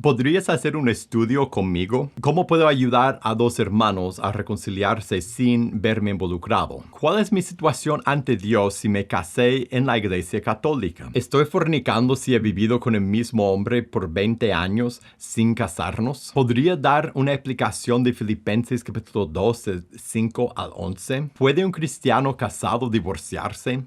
¿Podrías hacer un estudio conmigo? ¿Cómo puedo ayudar a dos hermanos a reconciliarse sin verme involucrado? ¿Cuál es mi situación ante Dios si me casé en la Iglesia Católica? ¿Estoy fornicando si he vivido con el mismo hombre por 20 años sin casarnos? ¿Podría dar una explicación de Filipenses capítulo 2, del 5 al 11? ¿Puede un cristiano casado divorciarse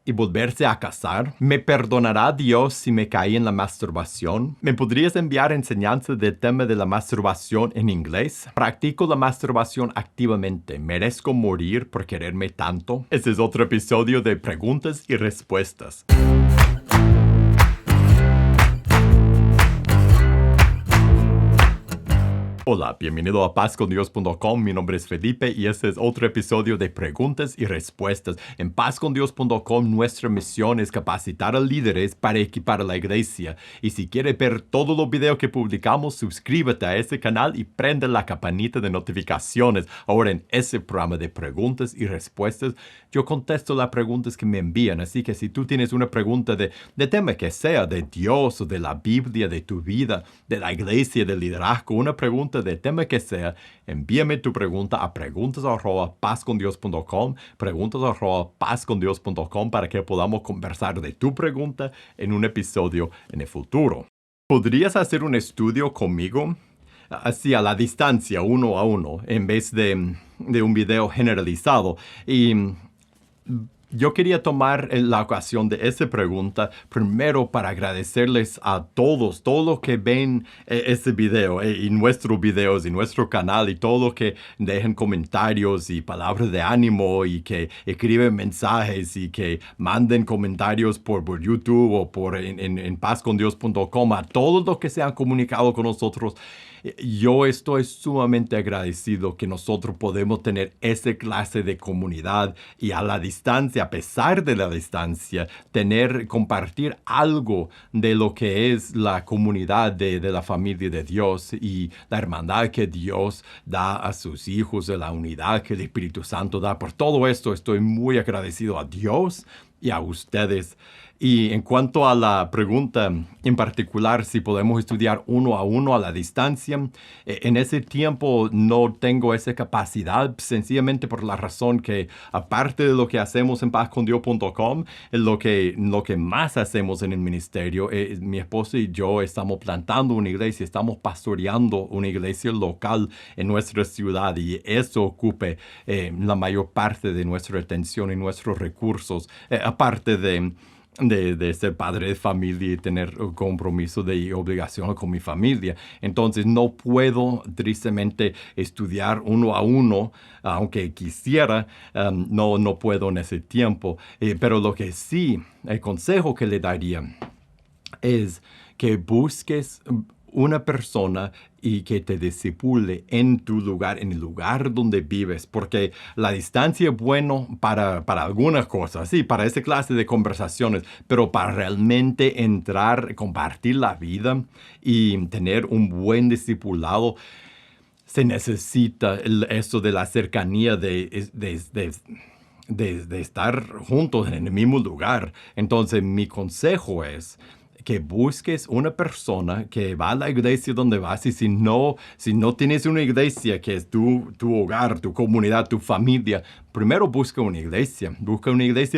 y volverse a casar? ¿Me perdonará Dios si me caí en la masturbación? ¿Me podrías enviar enseñanzas del tema de la masturbación en inglés? ¿Practico la masturbación activamente? ¿Merezco morir por quererme tanto? Este es otro episodio de Preguntas y Respuestas. Hola, bienvenido a pazcondios.com. Mi nombre es Felipe y este es otro episodio de Preguntas y Respuestas. En pazcondios.com nuestra misión es capacitar a líderes para equipar a la iglesia. Y si quieres ver todos los videos que publicamos, suscríbete a este canal y prende la campanita de notificaciones. Ahora en ese programa de Preguntas y Respuestas, yo contesto las preguntas que me envían. Así que si tú tienes una pregunta de tema que sea, de Dios o de la Biblia, de tu vida, de la iglesia, del liderazgo, una pregunta de tema que sea, envíame tu pregunta a preguntas@pazcondios.com, preguntas@pazcondios.com para que podamos conversar de tu pregunta en un episodio en el futuro. ¿Podrías hacer un estudio conmigo? Así a la distancia, uno a uno, en vez de un video generalizado. Y yo quería tomar la ocasión de esa pregunta primero para agradecerles a todos los que ven este video y nuestros videos y nuestro canal y todo lo que dejan comentarios y palabras de ánimo y que escriben mensajes y que manden comentarios por YouTube o en pazcondios.com, a todos los que se han comunicado con nosotros. Yo estoy sumamente agradecido que nosotros podemos tener esa clase de comunidad y a la distancia, a pesar de la distancia, compartir algo de lo que es la comunidad de la familia de Dios y la hermandad que Dios da a sus hijos, de la unidad que el Espíritu Santo da. Por todo esto estoy muy agradecido a Dios y a ustedes. Y en cuanto a la pregunta en particular, si podemos estudiar uno a uno a la distancia, en ese tiempo no tengo esa capacidad, sencillamente por la razón que, aparte de lo que hacemos en pazcondios.com, lo que más hacemos en el ministerio, mi esposa y yo estamos plantando una iglesia, estamos pastoreando una iglesia local en nuestra ciudad y eso ocupa la mayor parte de nuestra atención y nuestros recursos, aparte de ser padre de familia y tener compromiso y obligación con mi familia. Entonces no puedo tristemente estudiar uno a uno, aunque quisiera, no puedo en ese tiempo. Pero lo que sí, el consejo que le daría es que busques una persona y que te discipule en tu lugar, en el lugar donde vives, porque la distancia es bueno para algunas cosas, sí, para esa clase de conversaciones, pero para realmente entrar, compartir la vida y tener un buen discipulado, se necesita eso de la cercanía de estar juntos en el mismo lugar. Entonces, mi consejo es que busques una persona que va a la iglesia donde vas y si no tienes una iglesia que es tu hogar, tu comunidad, tu familia, primero busca una iglesia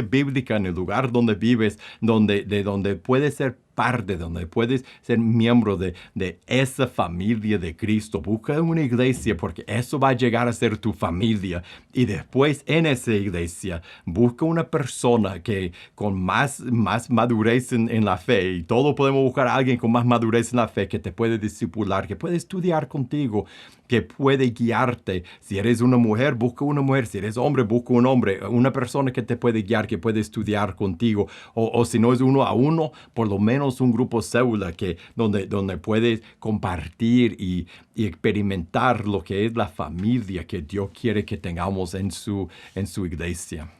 bíblica en el lugar donde vives, de donde puedes ser parte, donde puedes ser miembro de esa familia de Cristo. Busca una iglesia porque eso va a llegar a ser tu familia. Y después en esa iglesia, busca una persona que con más madurez en la fe, y todos podemos buscar a alguien con más madurez en la fe que te puede discipular, que puede estudiar contigo, que puede guiarte. Si eres una mujer, busca una mujer. Si eres hombre, busca un hombre. Una persona que te puede guiar, que puede estudiar contigo. O si no es uno a uno, por lo menos un grupo célula donde puedes compartir y experimentar lo que es la familia que Dios quiere que tengamos en su iglesia.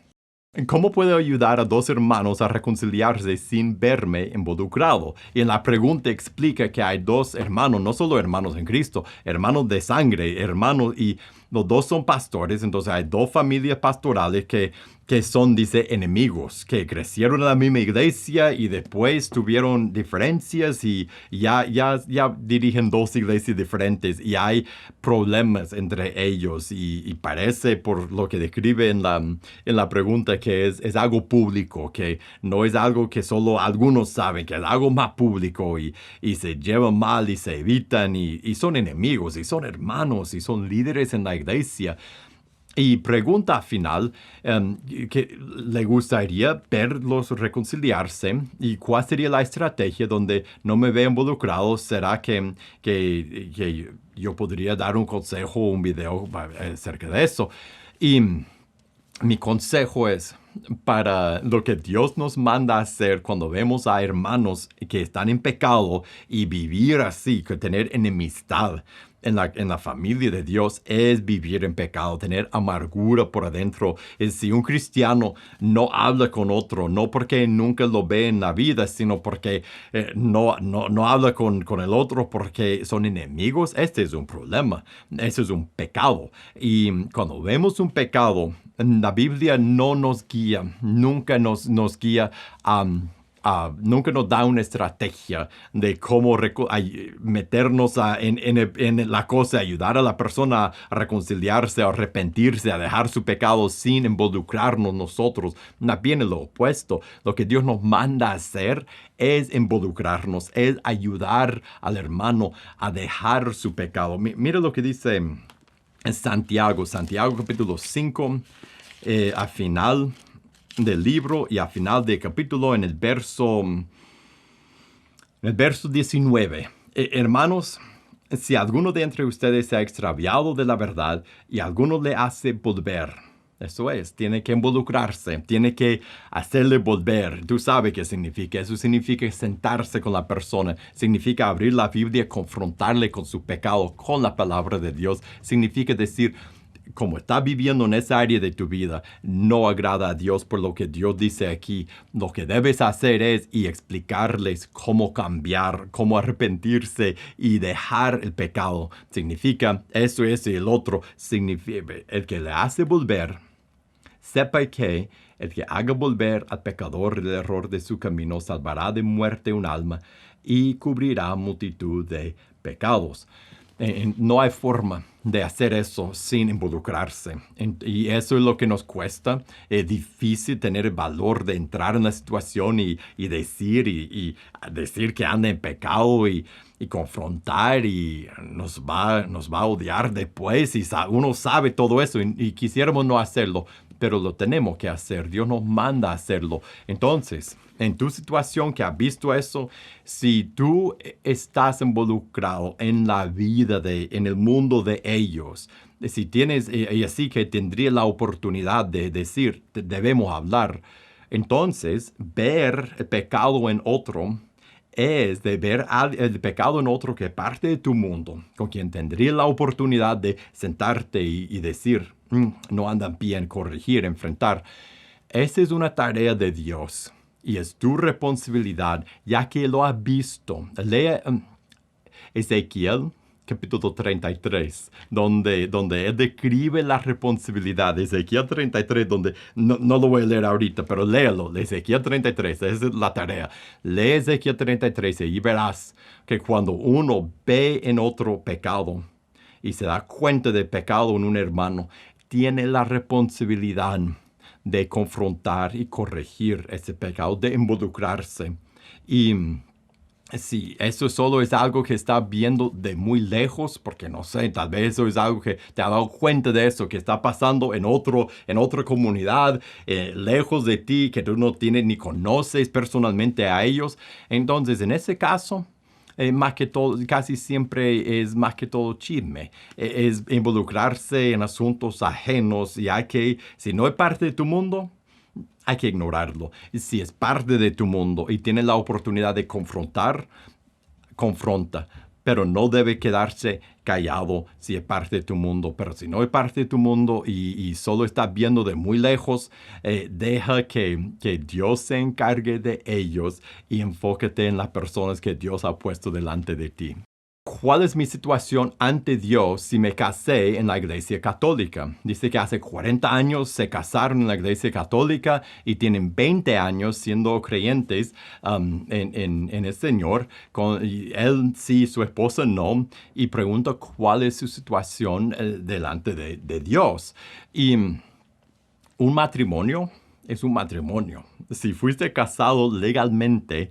¿Cómo puedo ayudar a dos hermanos a reconciliarse sin verme involucrado? Y en la pregunta explica que hay dos hermanos, no solo hermanos en Cristo, hermanos de sangre, hermanos, y los dos son pastores, entonces hay dos familias pastorales que son, dice, enemigos, que crecieron en la misma iglesia y después tuvieron diferencias y ya dirigen dos iglesias diferentes y hay problemas entre ellos y parece, por lo que describe en la pregunta, que es algo público, que no es algo que solo algunos saben, que es algo más público y se llevan mal y se evitan y son enemigos y son hermanos y son líderes en la iglesia. Y pregunta final, que le gustaría verlos reconciliarse y cuál sería la estrategia donde no me vea involucrado. ¿Será que yo podría dar un consejo o un video acerca de eso? Y mi consejo es, para lo que Dios nos manda a hacer cuando vemos a hermanos que están en pecado y vivir así, que tener enemistad en la familia de Dios es vivir en pecado, tener amargura por adentro. Si un cristiano no habla con otro, no porque nunca lo ve en la vida, sino porque no habla con el otro porque son enemigos, este es un problema, ese es un pecado. Y cuando vemos un pecado, la Biblia no nos guía, nunca nos guía nunca nos da una estrategia de cómo meternos en la cosa, ayudar a la persona a reconciliarse, a arrepentirse, a dejar su pecado sin involucrarnos nosotros. Más bien es lo opuesto. Lo que Dios nos manda a hacer es involucrarnos, es ayudar al hermano a dejar su pecado. Mira lo que dice Santiago capítulo 5, al final del libro y al final del capítulo en el verso 19. Hermanos, si alguno de entre ustedes se ha extraviado de la verdad y alguno le hace volver, eso es, tiene que involucrarse, tiene que hacerle volver. Tú sabes qué significa. Eso significa sentarse con la persona, significa abrir la Biblia, confrontarle con su pecado, con la palabra de Dios. Significa decir, como estás viviendo en esa área de tu vida, no agrada a Dios por lo que Dios dice aquí. Lo que debes hacer es explicarles cómo cambiar, cómo arrepentirse y dejar el pecado. Significa eso, y el otro. Significa el que le hace volver. Sepa que el que haga volver al pecador del error de su camino salvará de muerte un alma y cubrirá multitud de pecados. No hay forma de hacer eso sin involucrarse. Y eso es lo que nos cuesta. Es difícil tener el valor de entrar en la situación y decir que anda en pecado y confrontar y nos va a odiar después. Y uno sabe todo eso y quisiéramos no hacerlo, pero lo tenemos que hacer. Dios nos manda a hacerlo. Entonces, en tu situación que has visto eso, si tú estás involucrado en la vida en el mundo de ellos, si tienes, y así que tendría la oportunidad de decir, debemos hablar, entonces ver el pecado en otro es de ver el pecado en otro que parte de tu mundo, con quien tendría la oportunidad de sentarte y decir, no andan bien, corregir, enfrentar. Esa es una tarea de Dios y es tu responsabilidad, ya que lo has visto. Lea Ezequiel capítulo 33, donde él describe la responsabilidad de Ezequiel 33, donde no lo voy a leer ahorita, pero léelo, Ezequiel 33, esa es la tarea. Lee Ezequiel 33 y verás que cuando uno ve en otro pecado y se da cuenta del pecado en un hermano, tiene la responsabilidad de confrontar y corregir ese pecado, de involucrarse. Y sí, eso solo es algo que está viendo de muy lejos, porque no sé, tal vez eso es algo que te has dado cuenta de eso, que está pasando en otra comunidad, lejos de ti, que tú no tienes ni conoces personalmente a ellos. Entonces, en ese caso, más que todo, casi siempre es más que todo chisme. Es involucrarse en asuntos ajenos, ya que si no es parte de tu mundo, hay que ignorarlo. Si es parte de tu mundo y tienes la oportunidad de confrontar, confronta. Pero no debe quedarse callado si es parte de tu mundo. Pero si no es parte de tu mundo y solo estás viendo de muy lejos, deja que Dios se encargue de ellos y enfócate en las personas que Dios ha puesto delante de ti. ¿cuál es mi situación ante Dios si me casé en la Iglesia Católica? Dice que hace 40 años se casaron en la Iglesia Católica y tienen 20 años siendo creyentes en el Señor. Y él sí, su esposa no. Y pregunta cuál es su situación delante de Dios. Y un matrimonio es un matrimonio. Si fuiste casado legalmente,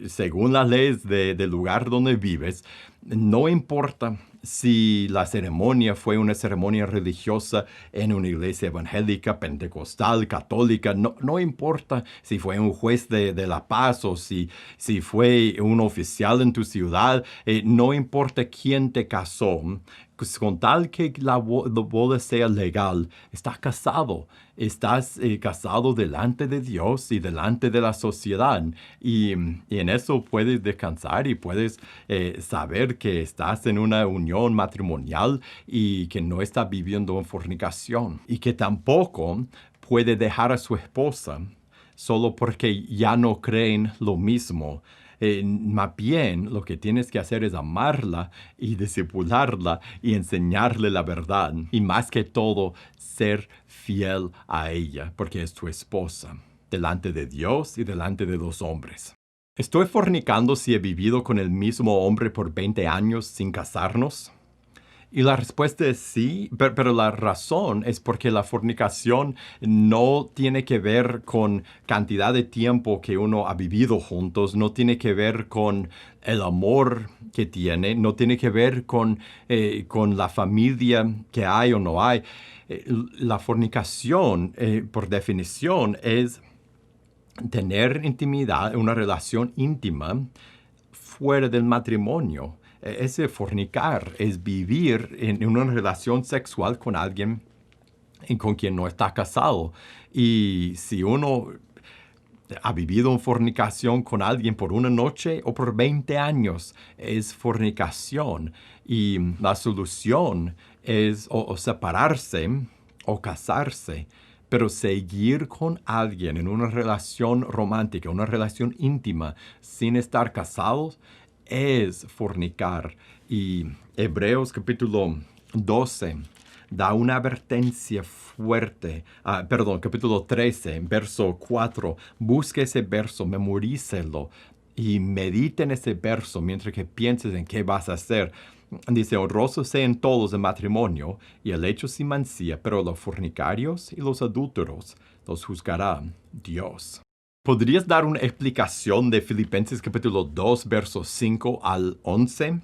según las leyes del lugar donde vives, no importa si la ceremonia fue una ceremonia religiosa en una iglesia evangélica, pentecostal, católica, no importa si fue un juez de la paz o si fue un oficial en tu ciudad, no importa quién te casó, pues con tal que la boda sea legal, estás casado. Estás casado delante de Dios y delante de la sociedad. Y en eso puedes descansar y puedes saber que estás en una unión matrimonial y que no estás viviendo en fornicación. Y que tampoco puede dejar a su esposa solo porque ya no creen lo mismo. Más bien, lo que tienes que hacer es amarla y discipularla y enseñarle la verdad. Y más que todo, ser fiel a ella, porque es tu esposa, delante de Dios y delante de los hombres. ¿Estoy fornicando si he vivido con el mismo hombre por 20 años sin casarnos? Y la respuesta es sí, pero la razón es porque la fornicación no tiene que ver con cantidad de tiempo que uno ha vivido juntos, no tiene que ver con el amor que tiene, no tiene que ver con la familia que hay o no hay. La fornicación, por definición, es tener intimidad, una relación íntima fuera del matrimonio. Ese fornicar es vivir en una relación sexual con alguien con quien no está casado. Y si uno ha vivido en fornicación con alguien por una noche o por 20 años, es fornicación. Y la solución es o separarse o casarse. Pero seguir con alguien en una relación romántica, una relación íntima, sin estar casados, es fornicar. Y Hebreos capítulo 12 da una advertencia fuerte. Capítulo 13, verso 4. Busque ese verso, memorícelo y medite en ese verso mientras que pienses en qué vas a hacer. Dice, honrosos sean todos en matrimonio y el hecho sin mancilla, pero los fornicarios y los adúlteros los juzgará Dios. ¿Podrías dar una explicación de Filipenses capítulo 2, versos 5 al 11?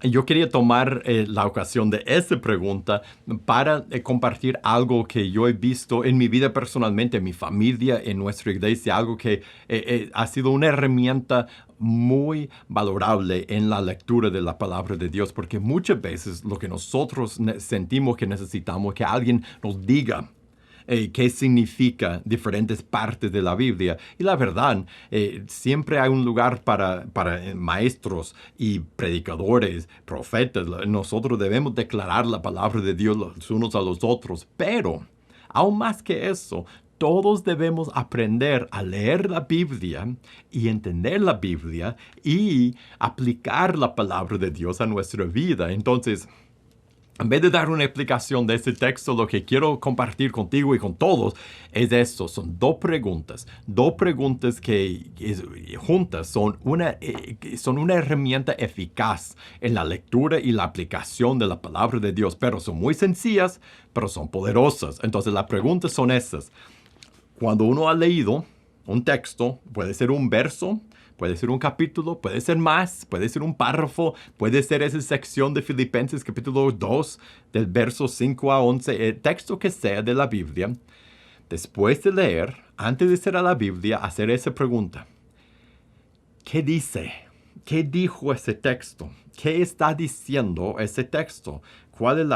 Yo quería tomar la ocasión de esta pregunta para compartir algo que yo he visto en mi vida personalmente, en mi familia, en nuestra iglesia, algo que ha sido una herramienta muy valorable en la lectura de la palabra de Dios, porque muchas veces lo que nosotros sentimos que necesitamos que alguien nos diga qué significa diferentes partes de la Biblia. Y la verdad, siempre hay un lugar para maestros y predicadores, profetas. Nosotros debemos declarar la palabra de Dios los unos a los otros. Pero, aún más que eso, todos debemos aprender a leer la Biblia y entender la Biblia y aplicar la palabra de Dios a nuestra vida. Entonces, en vez de dar una explicación de este texto, lo que quiero compartir contigo y con todos es esto. Son dos preguntas que juntas son una herramienta eficaz en la lectura y la aplicación de la palabra de Dios. Pero son muy sencillas, pero son poderosas. Entonces las preguntas son estas. Cuando uno ha leído un texto, puede ser un verso, puede ser un capítulo, puede ser más, puede ser un párrafo, puede ser esa sección de Filipenses capítulo 2, del verso 5 a 11, el texto que sea de la Biblia. Después de leer, antes de ir a la Biblia, hacer esa pregunta. ¿Qué dice? ¿Qué dijo ese texto? ¿Qué está diciendo ese texto? ¿Cuál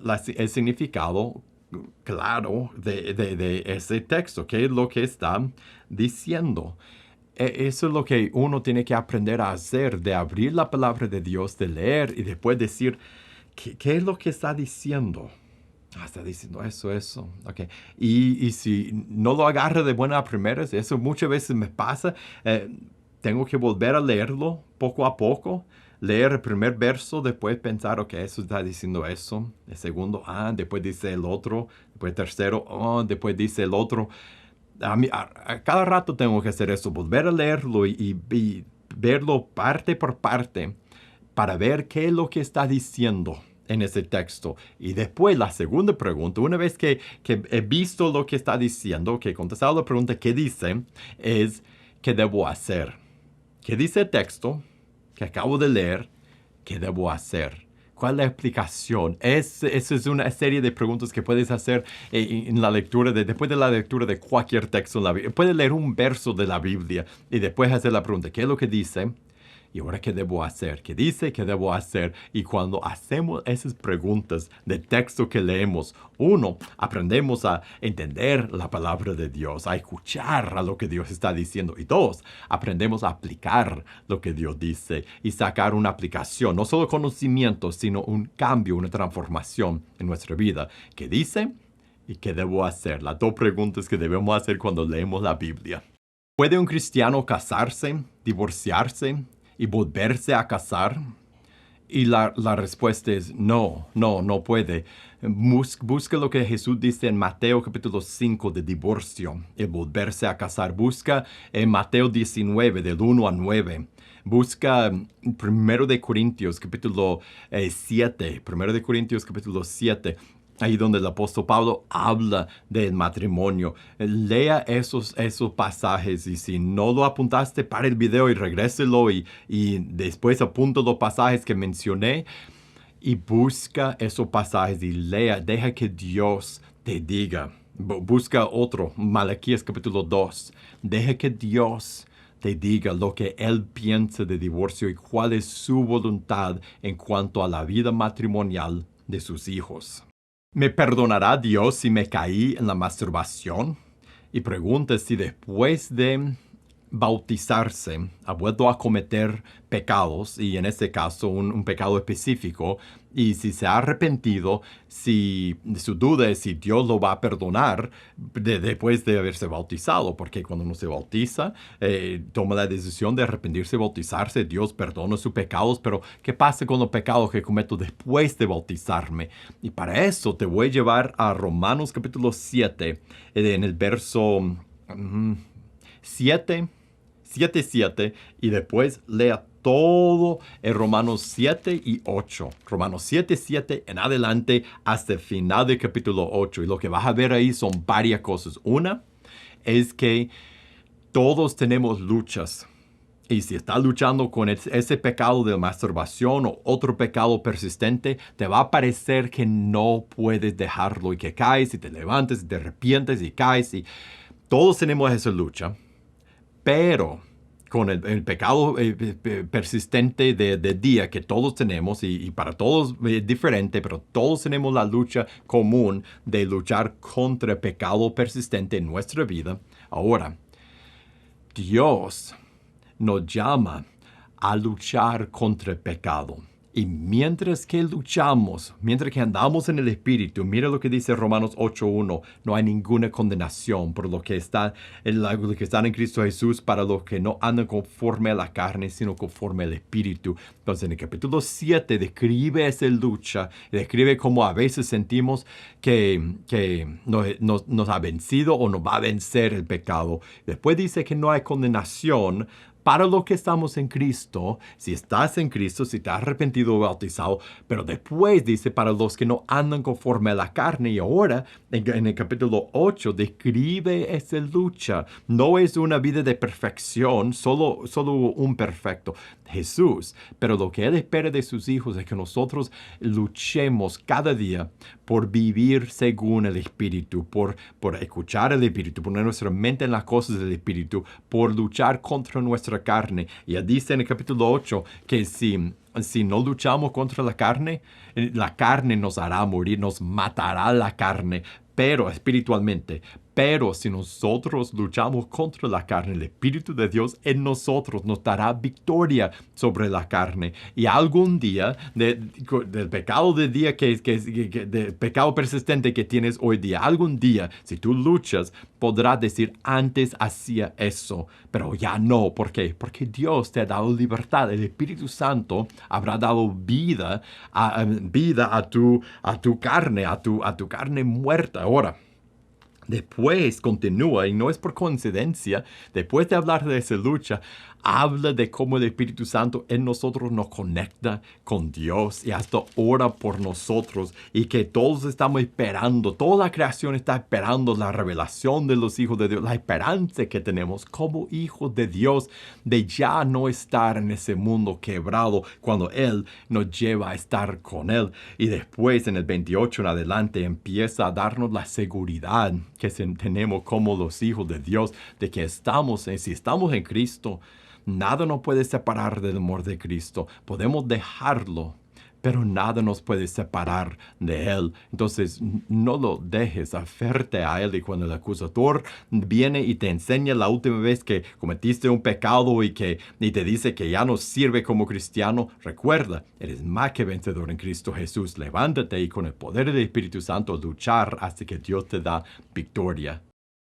es el significado claro de ese texto? ¿Qué es lo que está diciendo? Eso es lo que uno tiene que aprender a hacer, de abrir la palabra de Dios, de leer y después decir, ¿qué es lo que está diciendo? Está diciendo eso. Okay. Y si no lo agarra de buena a primeras, eso muchas veces me pasa, tengo que volver a leerlo poco a poco leer el primer verso, después pensar, ok, eso está diciendo eso. El segundo, después dice el otro. Después el tercero, después dice el otro. A cada rato tengo que hacer eso, volver a leerlo y verlo parte por parte para ver qué es lo que está diciendo en ese texto. Y después la segunda pregunta, una vez que he visto lo que está diciendo, que he contestado la pregunta ¿qué dice? Es ¿qué debo hacer? ¿Qué dice el texto que acabo de leer? ¿Qué debo hacer? ¿Cuál es la explicación? Esa es una serie de preguntas que puedes hacer en la lectura, después de la lectura de cualquier texto en la Biblia. Puedes leer un verso de la Biblia y después hacer la pregunta, ¿qué es lo que dice? ¿Y ahora qué debo hacer? ¿Qué dice? ¿Qué debo hacer? Y cuando hacemos esas preguntas de texto que leemos, uno, aprendemos a entender la palabra de Dios, a escuchar a lo que Dios está diciendo. Y dos, aprendemos a aplicar lo que Dios dice y sacar una aplicación, no solo conocimiento, sino un cambio, una transformación en nuestra vida. ¿Qué dice? ¿Y qué debo hacer? Las dos preguntas que debemos hacer cuando leemos la Biblia. ¿Puede un cristiano casarse, divorciarse y volverse a casar? Y la respuesta es no puede. Busca lo que Jesús dice en Mateo capítulo 5 de divorcio, el volverse a casar. Busca en Mateo 19 del 1 al 9. Busca 1 de Corintios capítulo 7, 1 de Corintios capítulo 7. Ahí donde el apóstol Pablo habla del matrimonio. Lea esos pasajes y si no lo apuntaste, para el video y regréselo y después apunta los pasajes que mencioné y busca esos pasajes y lea. Deja que Dios te diga. Busca otro, Malaquías capítulo 2. Deja que Dios te diga lo que Él piensa de divorcio y cuál es su voluntad en cuanto a la vida matrimonial de sus hijos. ¿Me perdonará Dios si me caí en la masturbación? Y pregunta si después de bautizarse ha vuelto a cometer pecados, y en este caso un pecado específico, y si se ha arrepentido, si su duda es si Dios lo va a perdonar después de haberse bautizado, porque cuando uno se bautiza, toma la decisión de arrepentirse y bautizarse, Dios perdona sus pecados, pero ¿qué pasa con los pecados que cometo después de bautizarme? Y para eso te voy a llevar a Romanos capítulo 7, en el verso 7, y después lea todo en Romanos 7 y 8. Romanos 7 en adelante hasta el final del capítulo 8. Y lo que vas a ver ahí son varias cosas. Una es que todos tenemos luchas. Y si estás luchando con ese pecado de masturbación o otro pecado persistente, te va a parecer que no puedes dejarlo y que caes y te levantas y te arrepientes y caes. Y todos tenemos esa lucha. Pero con el pecado persistente de día que todos tenemos, y para todos es diferente, pero todos tenemos la lucha común de luchar contra el pecado persistente en nuestra vida. Ahora, Dios nos llama a luchar contra el pecado. Y mientras que luchamos, mientras que andamos en el Espíritu, mira lo que dice Romanos 8:1, no hay ninguna condenación por lo que están en Cristo Jesús para los que no andan conforme a la carne, sino conforme al Espíritu. Entonces en el capítulo 7 describe esa lucha, describe cómo a veces sentimos que nos ha vencido o nos va a vencer el pecado. Después dice que no hay condenación para los que estamos en Cristo, si estás en Cristo, si te has arrepentido o bautizado, pero después dice para los que no andan conforme a la carne. Y ahora, en el capítulo 8, describe esa lucha. No es una vida de perfección, solo un perfecto, Jesús. Pero lo que Él espera de sus hijos es que nosotros luchemos cada día por vivir según el Espíritu, por escuchar el Espíritu, poner nuestra mente en las cosas del Espíritu, por luchar contra nuestra carne. Y Él dice en el capítulo 8 que si no luchamos contra la carne nos hará morir, nos matará la carne, pero espiritualmente. Pero si nosotros luchamos contra la carne, el Espíritu de Dios en nosotros nos dará victoria sobre la carne. Y algún día, del pecado del día del pecado persistente que tienes hoy día, algún día, si tú luchas, podrás decir, antes hacía eso, pero ya no. ¿Por qué? Porque Dios te ha dado libertad. El Espíritu Santo habrá dado vida a tu carne, a tu carne muerta. Ahora, después continúa, y no es por coincidencia, después de hablar de esa lucha, habla de cómo el Espíritu Santo en nosotros nos conecta con Dios y hasta ora por nosotros, y que todos estamos esperando, toda la creación está esperando la revelación de los hijos de Dios, la esperanza que tenemos como hijos de Dios de ya no estar en ese mundo quebrado cuando Él nos lleva a estar con Él. Y después en el 28 en adelante empieza a darnos la seguridad que tenemos como los hijos de Dios, de que si estamos en Cristo, nada nos puede separar del amor de Cristo. Podemos dejarlo, pero nada nos puede separar de Él. Entonces, no lo dejes, aférrate a Él. Y cuando el acusador viene y te enseña la última vez que cometiste un pecado y te dice que ya no sirve como cristiano, recuerda, eres más que vencedor en Cristo Jesús. Levántate y con el poder del Espíritu Santo luchar hasta que Dios te da victoria.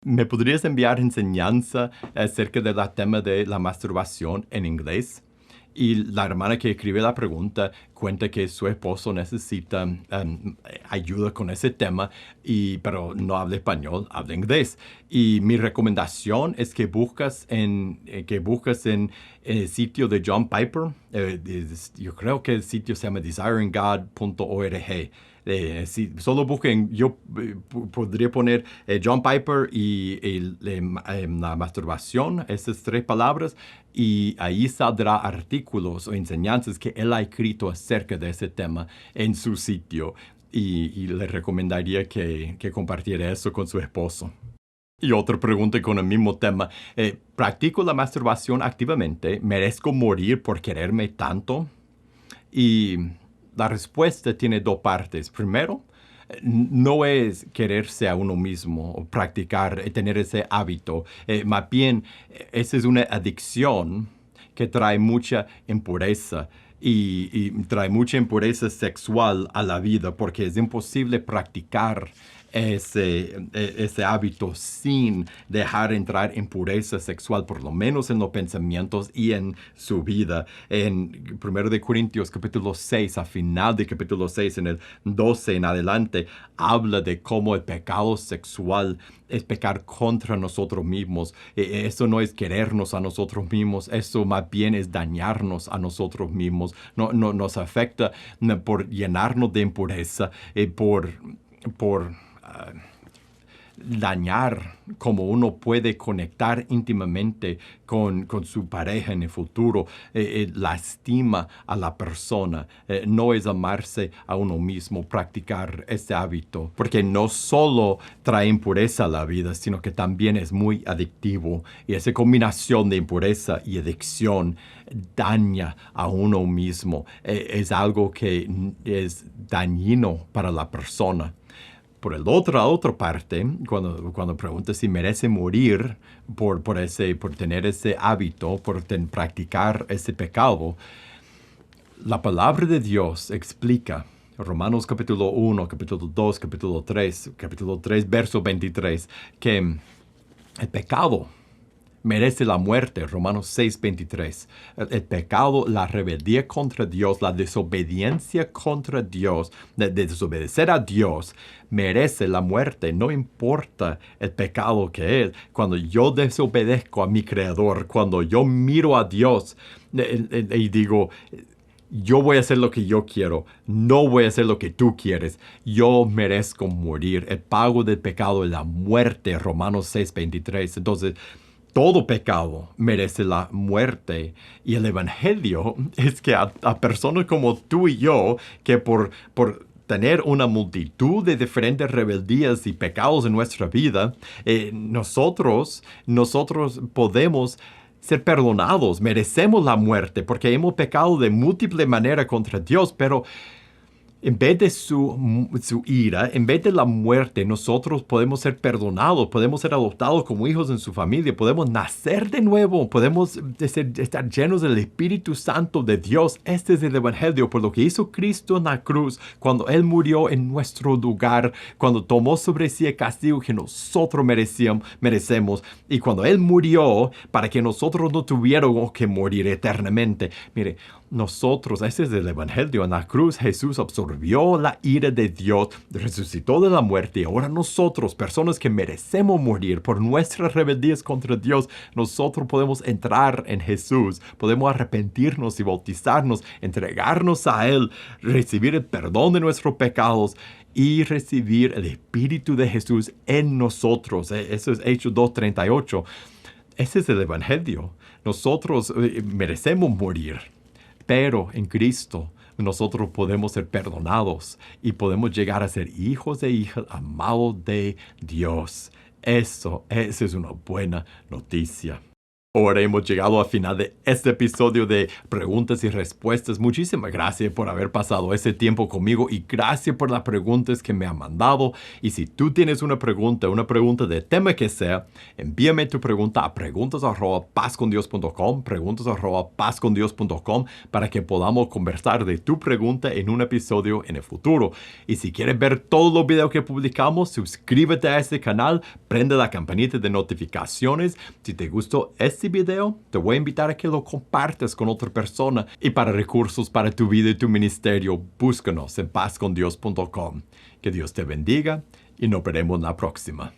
¿Me podrías enviar enseñanza acerca del tema de la masturbación en inglés? Y la hermana que escribe la pregunta cuenta que su esposo necesita ayuda con ese tema, pero no habla español, habla inglés. Y mi recomendación es que buscas en el sitio de John Piper. Yo creo que el sitio se llama desiringgod.org. Si solo busquen, yo podría poner John Piper y la masturbación, esas 3 palabras, y ahí saldrá artículos o enseñanzas que él ha escrito acerca de ese tema en su sitio. Y le recomendaría que compartiera eso con su esposo. Y otra pregunta con el mismo tema. ¿Practico la masturbación activamente? ¿Merezco morir por quererme tanto? Y la respuesta tiene 2 partes. Primero, no es quererse a uno mismo o practicar, tener ese hábito. Más bien, esa es una adicción que trae mucha impureza y trae mucha impureza sexual a la vida, porque es imposible practicar ese hábito sin dejar entrar impureza sexual, por lo menos en los pensamientos y en su vida. En 1 Corintios capítulo 6, a final de capítulo 6, en el 12 en adelante, habla de cómo el pecado sexual es pecar contra nosotros mismos. Eso no es querernos a nosotros mismos, eso más bien es dañarnos a nosotros mismos. Nos afecta por llenarnos de impureza, por dañar como uno puede conectar íntimamente con su pareja en el futuro. Lastima a la persona. No es amarse a uno mismo, practicar este hábito, porque no solo trae impureza a la vida, sino que también es muy adictivo. Y esa combinación de impureza y adicción daña a uno mismo. Es algo que es dañino para la persona. Por la otra parte, cuando preguntas si merece morir por tener ese hábito, por practicar ese pecado, la palabra de Dios explica, Romanos capítulo 1, capítulo 2, capítulo 3, verso 23, que el pecado merece la muerte. Romanos 6, 23. El pecado, la rebeldía contra Dios, la desobediencia contra Dios, de desobedecer a Dios, merece la muerte. No importa el pecado que es. Cuando yo desobedezco a mi Creador, cuando yo miro a Dios y digo, yo voy a hacer lo que yo quiero, no voy a hacer lo que tú quieres, yo merezco morir. El pago del pecado es la muerte. Romanos 6, 23. Entonces, todo pecado merece la muerte. Y el Evangelio es que a personas como tú y yo, que por tener una multitud de diferentes rebeldías y pecados en nuestra vida, nosotros podemos ser perdonados, merecemos la muerte porque hemos pecado de múltiple manera contra Dios, pero En vez de su ira, en vez de la muerte, nosotros podemos ser perdonados, podemos ser adoptados como hijos en su familia, podemos nacer de nuevo, podemos estar llenos del Espíritu Santo de Dios. Este es el Evangelio, por lo que hizo Cristo en la cruz, cuando Él murió en nuestro lugar, cuando tomó sobre sí el castigo que nosotros merecemos, y cuando Él murió para que nosotros no tuviéramos que morir eternamente. Mire, nosotros, ese es el Evangelio. En la cruz Jesús absorbió la ira de Dios, resucitó de la muerte, y ahora nosotros, personas que merecemos morir por nuestras rebeldías contra Dios, nosotros podemos entrar en Jesús, podemos arrepentirnos y bautizarnos, entregarnos a Él, recibir el perdón de nuestros pecados y recibir el Espíritu de Jesús en nosotros. Eso es Hechos 2:38. Ese es el Evangelio. Nosotros merecemos morir. Pero en Cristo nosotros podemos ser perdonados y podemos llegar a ser hijos e hijas amados de Dios. Esa es una buena noticia. Ahora hemos llegado al final de este episodio de Preguntas y Respuestas. Muchísimas gracias por haber pasado ese tiempo conmigo y gracias por las preguntas que me han mandado. Y si tú tienes una pregunta de tema que sea, envíame tu pregunta a preguntas@pazcondios.com, preguntas@pazcondios.com, para que podamos conversar de tu pregunta en un episodio en el futuro. Y si quieres ver todos los videos que publicamos, suscríbete a este canal, prende la campanita de notificaciones. Si te gustó este video, te voy a invitar a que lo compartas con otra persona. Y para recursos para tu vida y tu ministerio, búscanos en pazcondios.com. Que Dios te bendiga y nos veremos la próxima.